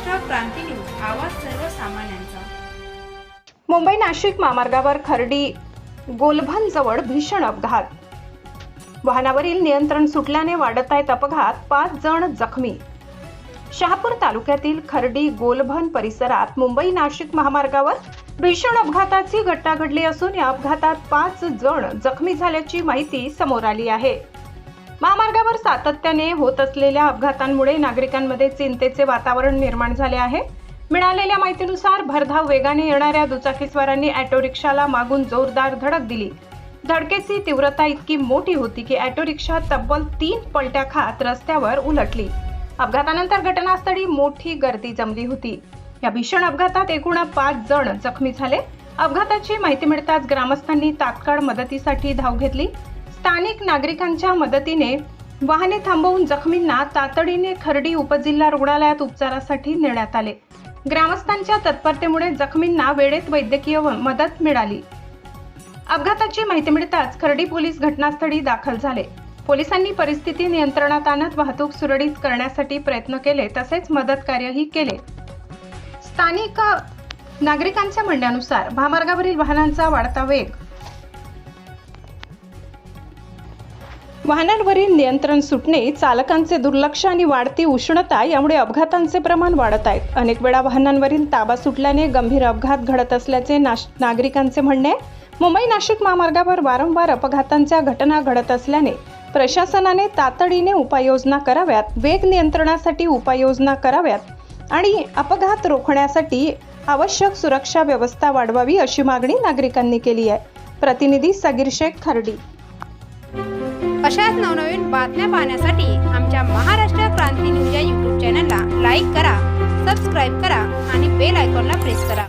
महाराष्ट्र क्रांती news, आवाज सर्वसामान्यांचा। मुंबई नाशिक महामार्गावर खर्डी गोलभन जवळ भीषण अपघात। वाहनावरील नियंत्रण सुटल्याने वाढत आहेत अपघात, 5 जण जखमी। शहापूर तालुक्यातील खर्डी गोलभन परिसरात मुंबई नाशिक महामार्गावर भीषण अपघाताची घटना घडली असून या अपघातात 5 जण जखमी झाल्याची माहिती समोर आली आहे। महामार्गावर सातत्याने होत असलेल्या अपघातांमुळे नागरिकांमध्ये चिंतेचे वातावरण निर्माण झाले आहे। मिळालेल्या माहितीनुसार भरधाव वेगाने येणाऱ्या दुचाकीस्वारांनी ऑटो रिक्षाला मागून जोरदार धडक दिली। धडकेची तीव्रता इतकी मोठी होती की ऑटो रिक्षा तब्बल 3 पलट्या खात रस्त्यावर उलटली। अपघातानंतर घटनास्थळी मोठी गर्दी जमली होती। या भीषण अपघातात एकूण 5 जण जखमी झाले। अपघाताची माहिती मिळताच ग्रामस्थांनी तात्काळ मदतीसाठी धाव घेतली। स्थानिक नागरिकांच्या मदतीने वाहने थांबवून जखमींना तातडीने खर्डी उपजिल्हा रुग्णालयात उपचारासाठी नेण्यात आले। ग्रामस्थांच्या तत्परतेमुळे जखमींना वेळेत वैद्यकीय मदत मिळाली। अपघाताची माहिती मिळताच खर्डी पोलीस घटनास्थळी दाखल झाले। पोलिसांनी परिस्थिती नियंत्रणात आणत वाहतूक सुरळीत करण्यासाठी प्रयत्न केले, तसेच मदत कार्यही केले। स्थानिक नागरिकांच्या म्हणण्यानुसार महामार्गावरील वाहनांचा वाढता वेग, वाहनांवरील नियंत्रण सुटणे, चालकांचे दुर्लक्ष आणि वाढती उष्णता यामुळे अपघातांचे प्रमाण वाढत आहे। अनेक वेळा वाहनांवरील ताबा सुटल्याने गंभीर अपघात घडत असल्याचे नागरिकांचे म्हणणे आहे। मुंबई नाशिक महामार्गावर वारंवार अपघातांच्या घटना घडत असल्याने प्रशासनाने तातडीने उपाययोजना कराव्यात, वेग नियंत्रणासाठी उपाययोजना कराव्यात आणि अपघात रोखण्यासाठी आवश्यक सुरक्षा व्यवस्था वाढवावी अशी मागणी नागरिकांनी केली आहे। प्रतिनिधी सगीर शेख, खर्डी। अशाच नवनवीन बातम्या पाहण्यासाठी आमच्या महाराष्ट्र क्रांती न्यूज या YouTube चॅनलला लाईक करा, सबस्क्राईब करा आणि बेल आयकॉनला प्रेस करा।